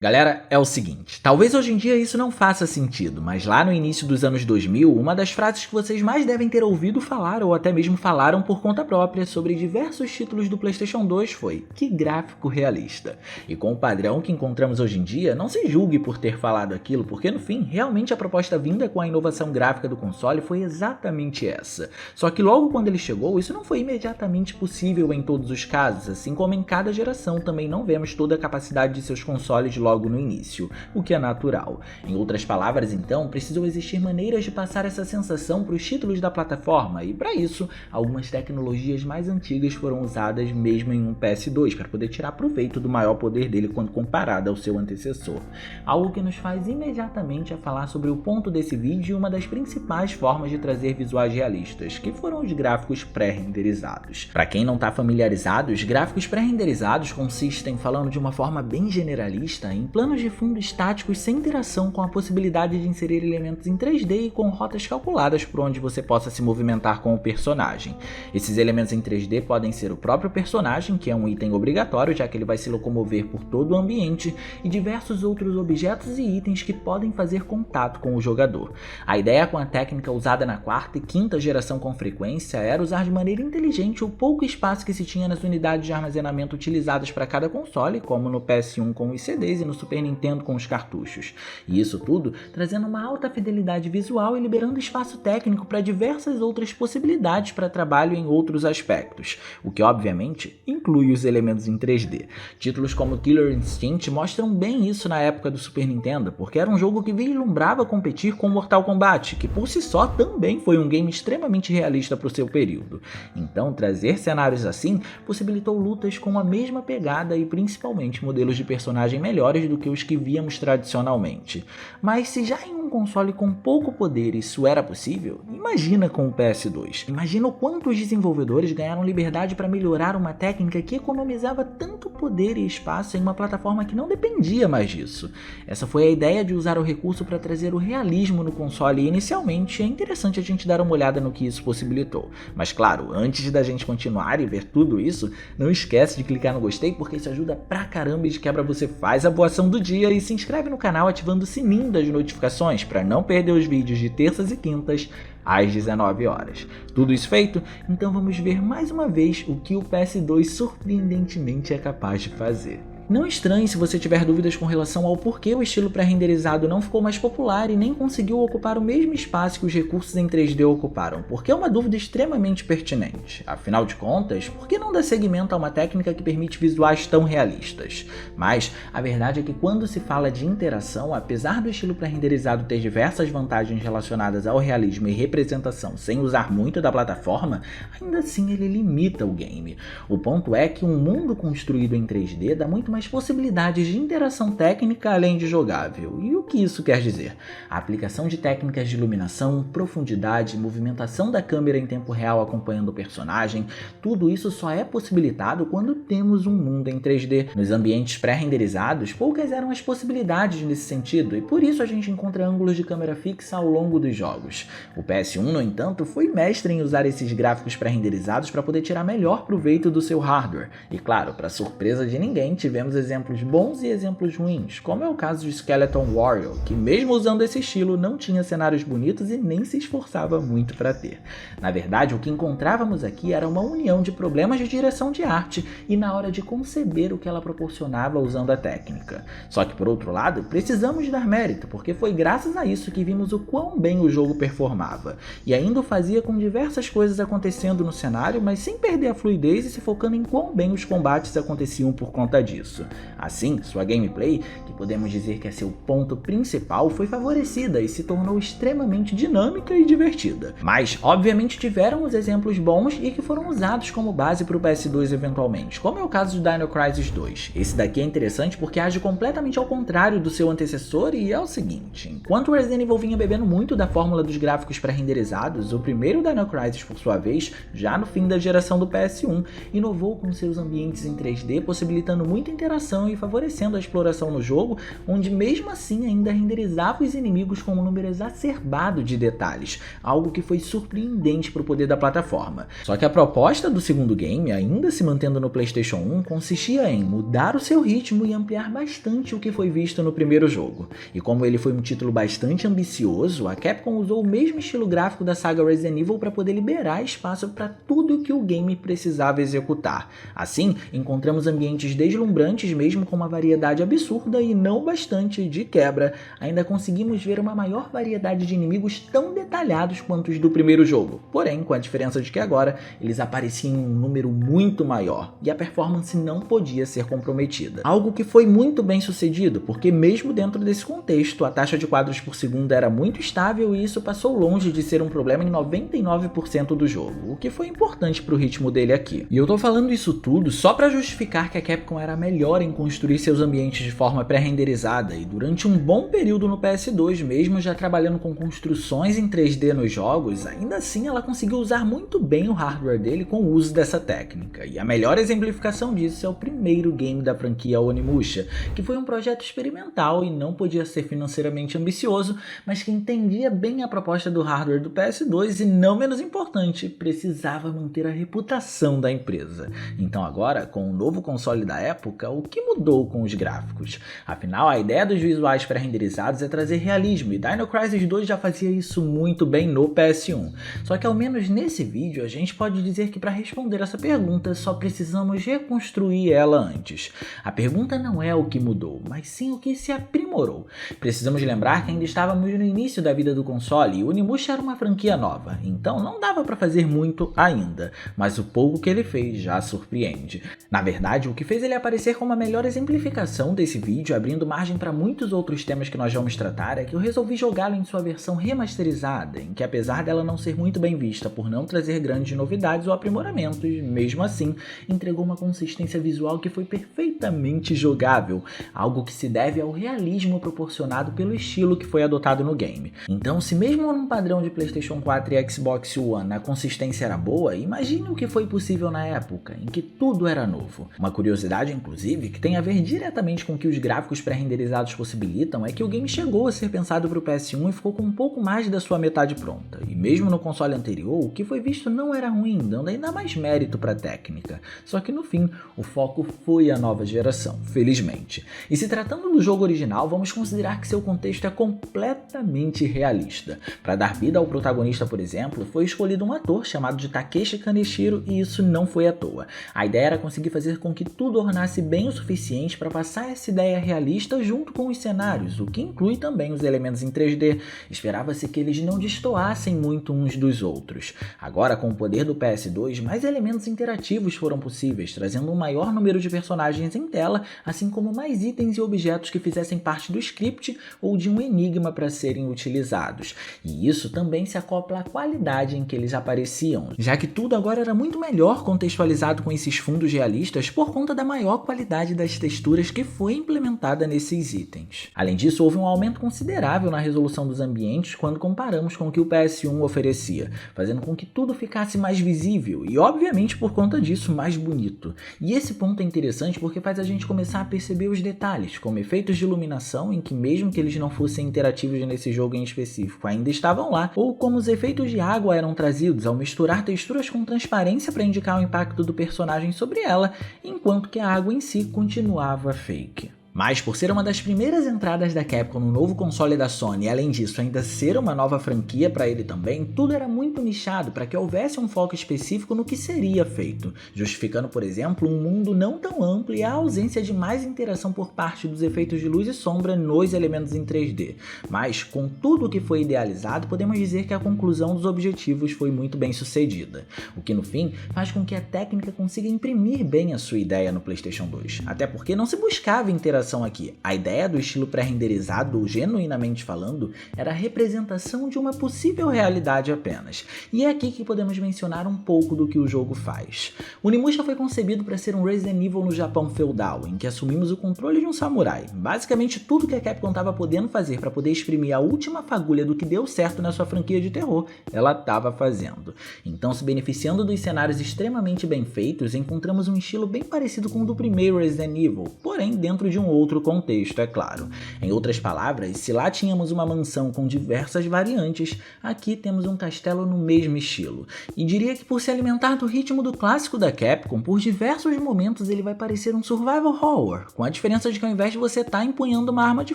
Galera, é o seguinte, talvez hoje em dia isso não faça sentido, mas lá no início dos anos 2000, uma das frases que vocês mais devem ter ouvido falar ou até mesmo falaram por conta própria sobre diversos títulos do PlayStation 2 foi: que gráfico realista. E com o padrão que encontramos hoje em dia, não se julgue por ter falado aquilo, porque no fim, realmente a proposta vinda com a inovação gráfica do console foi exatamente essa. Só que logo quando ele chegou, isso não foi imediatamente possível em todos os casos, assim como em cada geração também não vemos toda a capacidade de seus consoles logo no início, o que é natural. Em outras palavras, então, precisam existir maneiras de passar essa sensação para os títulos da plataforma, e para isso, algumas tecnologias mais antigas foram usadas mesmo em um PS2, para poder tirar proveito do maior poder dele quando comparado ao seu antecessor. Algo que nos faz imediatamente a falar sobre o ponto desse vídeo e uma das principais formas de trazer visuais realistas, que foram os gráficos pré-renderizados. Para quem não está familiarizado, os gráficos pré-renderizados consistem, falando de uma forma bem generalista, em planos de fundo estáticos sem interação, com a possibilidade de inserir elementos em 3D e com rotas calculadas por onde você possa se movimentar com o personagem. Esses elementos em 3D podem ser o próprio personagem, que é um item obrigatório, já que ele vai se locomover por todo o ambiente, e diversos outros objetos e itens que podem fazer contato com o jogador. A ideia com a técnica usada na quarta e quinta geração com frequência era usar de maneira inteligente o pouco espaço que se tinha nas unidades de armazenamento utilizadas para cada console, como no PS1 com os CDs e no Super Nintendo com os cartuchos. E isso tudo trazendo uma alta fidelidade visual e liberando espaço técnico para diversas outras possibilidades para trabalho em outros aspectos, o que obviamente inclui os elementos em 3D. Títulos como Killer Instinct mostram bem isso na época do Super Nintendo, porque era um jogo que vislumbrava competir com Mortal Kombat, que por si só também foi um game extremamente realista para o seu período. Então, trazer cenários assim possibilitou lutas com a mesma pegada e principalmente modelos de personagem melhores do que os que víamos tradicionalmente. Mas se já em um console com pouco poder isso era possível, imagina com o PS2. Imagina o quanto os desenvolvedores ganharam liberdade para melhorar uma técnica que economizava tanto poder e espaço em uma plataforma que não dependia mais disso. Essa foi a ideia de usar o recurso para trazer o realismo no console e inicialmente é interessante a gente dar uma olhada no que isso possibilitou. Mas claro, antes da gente continuar e ver tudo isso, não esquece de clicar no gostei, porque isso ajuda pra caramba e de quebra você faz a boa ação do dia e se inscreve no canal ativando o sininho das notificações para não perder os vídeos de terças e quintas às 19 horas. Tudo isso feito? Então vamos ver mais uma vez o que o PS2 surpreendentemente é capaz de fazer. Não estranhe se você tiver dúvidas com relação ao porquê o estilo pré-renderizado não ficou mais popular e nem conseguiu ocupar o mesmo espaço que os recursos em 3D ocuparam, porque é uma dúvida extremamente pertinente. Afinal de contas, por que não dar seguimento a uma técnica que permite visuais tão realistas? Mas a verdade é que quando se fala de interação, apesar do estilo pré-renderizado ter diversas vantagens relacionadas ao realismo e representação sem usar muito da plataforma, ainda assim ele limita o game. O ponto é que um mundo construído em 3D dá muito mais possibilidades de interação técnica além de jogável. E o que isso quer dizer? A aplicação de técnicas de iluminação, profundidade, movimentação da câmera em tempo real acompanhando o personagem, tudo isso só é possibilitado quando temos um mundo em 3D. Nos ambientes pré-renderizados, poucas eram as possibilidades nesse sentido, e por isso a gente encontra ângulos de câmera fixa ao longo dos jogos. O PS1, no entanto, foi mestre em usar esses gráficos pré-renderizados para poder tirar melhor proveito do seu hardware. E claro, para surpresa de ninguém, tivemos exemplos bons e exemplos ruins, como é o caso de Skeleton Warrior, que mesmo usando esse estilo não tinha cenários bonitos e nem se esforçava muito para ter. Na verdade, o que encontrávamos aqui era uma união de problemas de direção de arte e na hora de conceber o que ela proporcionava usando a técnica. Só que por outro lado, precisamos dar mérito, porque foi graças a isso que vimos o quão bem o jogo performava, e ainda o fazia com diversas coisas acontecendo no cenário, mas sem perder a fluidez e se focando em quão bem os combates aconteciam por conta disso. Assim, sua gameplay, que podemos dizer que é seu ponto principal, foi favorecida e se tornou extremamente dinâmica e divertida. Mas, obviamente, tiveram os exemplos bons e que foram usados como base para o PS2 eventualmente, como é o caso de Dino Crisis 2. Esse daqui é interessante porque age completamente ao contrário do seu antecessor e é o seguinte: enquanto o Resident Evil vinha bebendo muito da fórmula dos gráficos pré-renderizados, o primeiro Dino Crisis, por sua vez, já no fim da geração do PS1, inovou com seus ambientes em 3D, possibilitando muita interação e favorecendo a exploração no jogo, onde mesmo assim ainda renderizava os inimigos com um número exacerbado de detalhes, algo que foi surpreendente para o poder da plataforma. Só que a proposta do segundo game, ainda se mantendo no PlayStation 1, consistia em mudar o seu ritmo e ampliar bastante o que foi visto no primeiro jogo. E como ele foi um título bastante ambicioso, a Capcom usou o mesmo estilo gráfico da saga Resident Evil para poder liberar espaço para tudo que o game precisava executar. Assim, encontramos ambientes deslumbrantes mesmo com uma variedade absurda e não bastante de quebra, ainda conseguimos ver uma maior variedade de inimigos tão detalhados quanto os do primeiro jogo, porém com a diferença de que agora eles apareciam em um número muito maior e a performance não podia ser comprometida. Algo que foi muito bem sucedido, porque mesmo dentro desse contexto, a taxa de quadros por segundo era muito estável e isso passou longe de ser um problema em 99% do jogo, o que foi importante para o ritmo dele aqui. E eu tô falando isso tudo só para justificar que a Capcom era melhor em construir seus ambientes de forma pré-renderizada e durante um bom período no PS2, mesmo já trabalhando com construções em 3D nos jogos, ainda assim ela conseguiu usar muito bem o hardware dele com o uso dessa técnica. E a melhor exemplificação disso é o primeiro game da franquia Onimusha, que foi um projeto experimental e não podia ser financeiramente ambicioso, mas que entendia bem a proposta do hardware do PS2 e, não menos importante, precisava manter a reputação da empresa. Então agora, com o novo console da época, o que mudou com os gráficos? Afinal, a ideia dos visuais pré-renderizados é trazer realismo, e Dino Crisis 2 já fazia isso muito bem no PS1. Só que ao menos nesse vídeo a gente pode dizer que para responder essa pergunta só precisamos reconstruir ela antes. A pergunta não é o que mudou, mas sim o que se aprimorou. Precisamos lembrar que ainda estávamos no início da vida do console e o Onimusha era uma franquia nova, então não dava para fazer muito ainda, mas o pouco que ele fez já surpreende. Na verdade, o que fez ele aparecer como a melhor exemplificação desse vídeo, abrindo margem para muitos outros temas que nós vamos tratar, é que eu resolvi jogá-lo em sua versão remasterizada, em que apesar dela não ser muito bem vista por não trazer grandes novidades ou aprimoramentos, mesmo assim, entregou uma consistência visual que foi perfeitamente jogável, algo que se deve ao realismo proporcionado pelo estilo que foi adotado no game. Então, se mesmo num padrão de PlayStation 4 e Xbox One a consistência era boa, imagine o que foi possível na época, em que tudo era novo. Uma curiosidade, inclusive, que tem a ver diretamente com o que os gráficos pré-renderizados possibilitam, é que o game chegou a ser pensado para o PS1 e ficou com um pouco mais da sua metade pronta. E mesmo no console anterior, o que foi visto não era ruim, dando ainda mais mérito para a técnica. Só que no fim, o foco foi a nova geração, felizmente. E se tratando do jogo original, vamos considerar que seu contexto é completamente realista. Para dar vida ao protagonista, por exemplo, foi escolhido um ator chamado de Takeshi Kaneshiro e isso não foi à toa. A ideia era conseguir fazer com que tudo ornasse bem o suficiente para passar essa ideia realista junto com os cenários, o que inclui também os elementos em 3D. Esperava-se que eles não destoassem muito uns dos outros. Agora, com o poder do PS2, mais elementos interativos foram possíveis, trazendo um maior número de personagens em tela, assim como mais itens e objetos que fizessem parte do script ou de um enigma para serem utilizados. E isso também se acopla à qualidade em que eles apareciam, já que tudo agora era muito melhor contextualizado com esses fundos realistas por conta da maior qualidade das texturas que foi implementada nesses itens. Além disso, houve um aumento considerável na resolução dos ambientes quando comparamos com o que o PS1 oferecia, fazendo com que tudo ficasse mais visível e, obviamente, por conta disso, mais bonito. E esse ponto é interessante porque faz a gente começar a perceber os detalhes, como efeitos de iluminação, em que mesmo que eles não fossem interativos nesse jogo em específico, ainda estavam lá, ou como os efeitos de água eram trazidos ao misturar texturas com transparência para indicar o impacto do personagem sobre ela, enquanto que a água em si continuava fake. Mas por ser uma das primeiras entradas da Capcom no novo console da Sony e além disso ainda ser uma nova franquia para ele também, tudo era muito nichado para que houvesse um foco específico no que seria feito, justificando, por exemplo, um mundo não tão amplo e a ausência de mais interação por parte dos efeitos de luz e sombra nos elementos em 3D. Mas, com tudo o que foi idealizado, podemos dizer que a conclusão dos objetivos foi muito bem sucedida, o que no fim faz com que a técnica consiga imprimir bem a sua ideia no PlayStation 2, até porque não se buscava interação aqui. A ideia do estilo pré-renderizado, genuinamente falando, era a representação de uma possível realidade apenas. E é aqui que podemos mencionar um pouco do que o jogo faz. O Onimusha foi concebido para ser um Resident Evil no Japão feudal, em que assumimos o controle de um samurai. Basicamente tudo que a Capcom estava podendo fazer para poder exprimir a última fagulha do que deu certo na sua franquia de terror, ela estava fazendo. Então, se beneficiando dos cenários extremamente bem feitos, encontramos um estilo bem parecido com o do primeiro Resident Evil, porém dentro de um um outro contexto, é claro. Em outras palavras, se lá tínhamos uma mansão com diversas variantes, aqui temos um castelo no mesmo estilo. E diria que por se alimentar do ritmo do clássico da Capcom, por diversos momentos ele vai parecer um survival horror, com a diferença de que ao invés de você estar empunhando uma arma de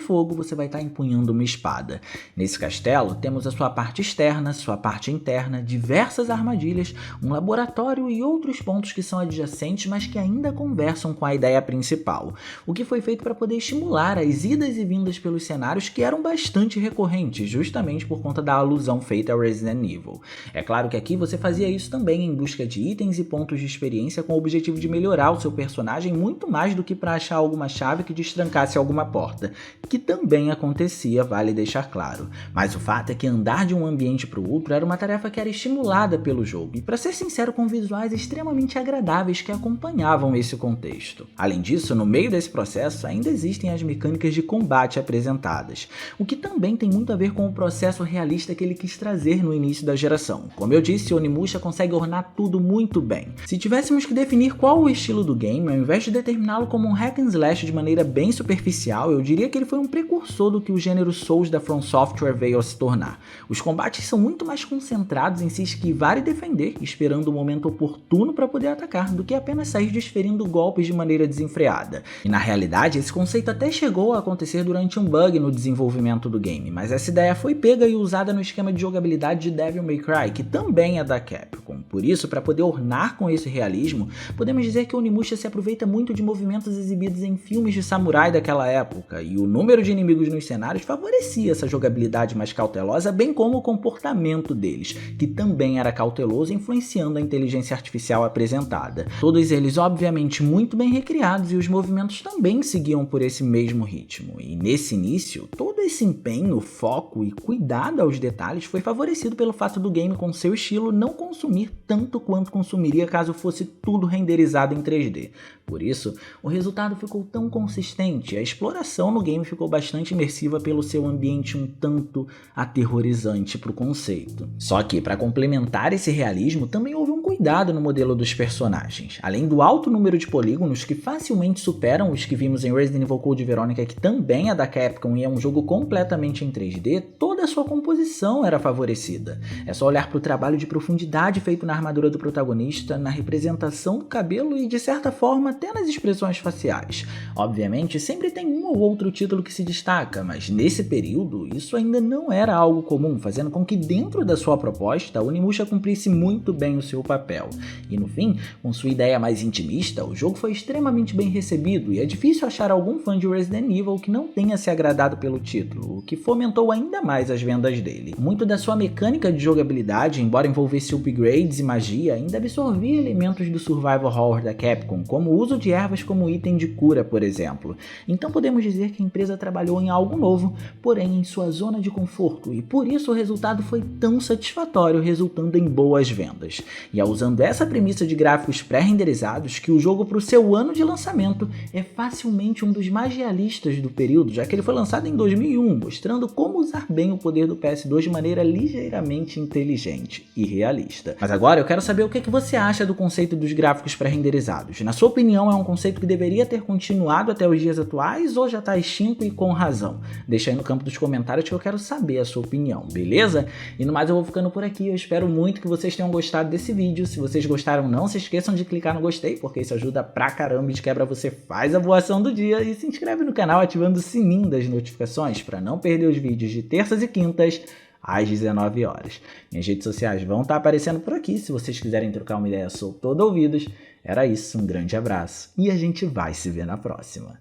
fogo, você vai estar empunhando uma espada. Nesse castelo, temos a sua parte externa, sua parte interna, diversas armadilhas, um laboratório e outros pontos que são adjacentes, mas que ainda conversam com a ideia principal, o que foi feito para poder estimular as idas e vindas pelos cenários que eram bastante recorrentes, justamente por conta da alusão feita ao Resident Evil. É claro que aqui você fazia isso também em busca de itens e pontos de experiência com o objetivo de melhorar o seu personagem muito mais do que para achar alguma chave que destrancasse alguma porta, que também acontecia, vale deixar claro. Mas o fato é que andar de um ambiente para o outro era uma tarefa que era estimulada pelo jogo, e para ser sincero, com visuais extremamente agradáveis que acompanhavam esse contexto. Além disso, no meio desse processo ainda existem as mecânicas de combate apresentadas, o que também tem muito a ver com o processo realista que ele quis trazer no início da geração. Como eu disse, Onimusha consegue ornar tudo muito bem. Se tivéssemos que definir qual o estilo do game, ao invés de determiná-lo como um hack and slash de maneira bem superficial, eu diria que ele foi um precursor do que o gênero Souls da From Software veio a se tornar. Os combates são muito mais concentrados em se esquivar e defender, esperando o momento oportuno para poder atacar, do que apenas sair desferindo golpes de maneira desenfreada. E na realidade, esse conceito até chegou a acontecer durante um bug no desenvolvimento do game, mas essa ideia foi pega e usada no esquema de jogabilidade de Devil May Cry, que também é da Capcom. Por isso, para poder ornar com esse realismo, podemos dizer que Onimusha se aproveita muito de movimentos exibidos em filmes de samurai daquela época, e o número de inimigos nos cenários favorecia essa jogabilidade mais cautelosa, bem como o comportamento deles, que também era cauteloso, influenciando a inteligência artificial apresentada. Todos eles obviamente muito bem recriados, e os movimentos também seguiam por esse mesmo ritmo. E nesse início, todo esse empenho, foco e cuidado aos detalhes foi favorecido pelo fato do game com seu estilo não consumir tanto quanto consumiria caso fosse tudo renderizado em 3D. Por isso, o resultado ficou tão consistente, a exploração no game ficou bastante imersiva pelo seu ambiente um tanto aterrorizante para o conceito. Só que, para complementar esse realismo, também houve um cuidado no modelo dos personagens. Além do alto número de polígonos que facilmente superam os que vimos em Resident Evil Code Veronica, que também é da Capcom e é um jogo completamente em 3D, toda a sua composição era favorecida. É só olhar para o trabalho de profundidade feito na armadura do protagonista, na representação do cabelo e, de certa forma, até nas expressões faciais. Obviamente, sempre tem um ou outro título que se destaca, mas nesse período isso ainda não era algo comum, fazendo com que dentro da sua proposta, a Onimusha cumprisse muito bem o seu papel. E no fim, com sua ideia mais intimista, o jogo foi extremamente bem recebido, e é difícil achar algum fã de Resident Evil que não tenha se agradado pelo título, o que fomentou ainda mais as vendas dele. Muito da sua mecânica de jogabilidade, embora envolvesse upgrades e magia, ainda absorvia elementos do survival horror da Capcom, como o uso de ervas como item de cura, por exemplo. Então podemos dizer que a empresa trabalhou em algo novo, porém em sua zona de conforto, e por isso o resultado foi tão satisfatório, resultando em boas vendas. E é usando essa premissa de gráficos pré-renderizados que o jogo, para o seu ano de lançamento, é facilmente um dos mais realistas do período, já que ele foi lançado em 2001, mostrando como usar bem o poder do PS2 de maneira ligeiramente inteligente e realista. Mas agora eu quero saber o que você acha do conceito dos gráficos pré-renderizados. Na sua opinião, é um conceito que deveria ter continuado até os dias atuais ou já está extinto e com razão? Deixa aí no campo dos comentários que eu quero saber a sua opinião, beleza? E no mais eu vou ficando por aqui, eu espero muito que vocês tenham gostado desse vídeo. Se vocês gostaram, não se esqueçam de clicar no gostei, porque isso ajuda pra caramba, e de quebra você faz a boa ação do dia e se inscreve no canal ativando o sininho das notificações para não perder os vídeos de terças e quintas às 19 horas. Minhas redes sociais vão estar aparecendo por aqui, se vocês quiserem trocar uma ideia, sou todo ouvidos. Era isso, um grande abraço e a gente vai se ver na próxima.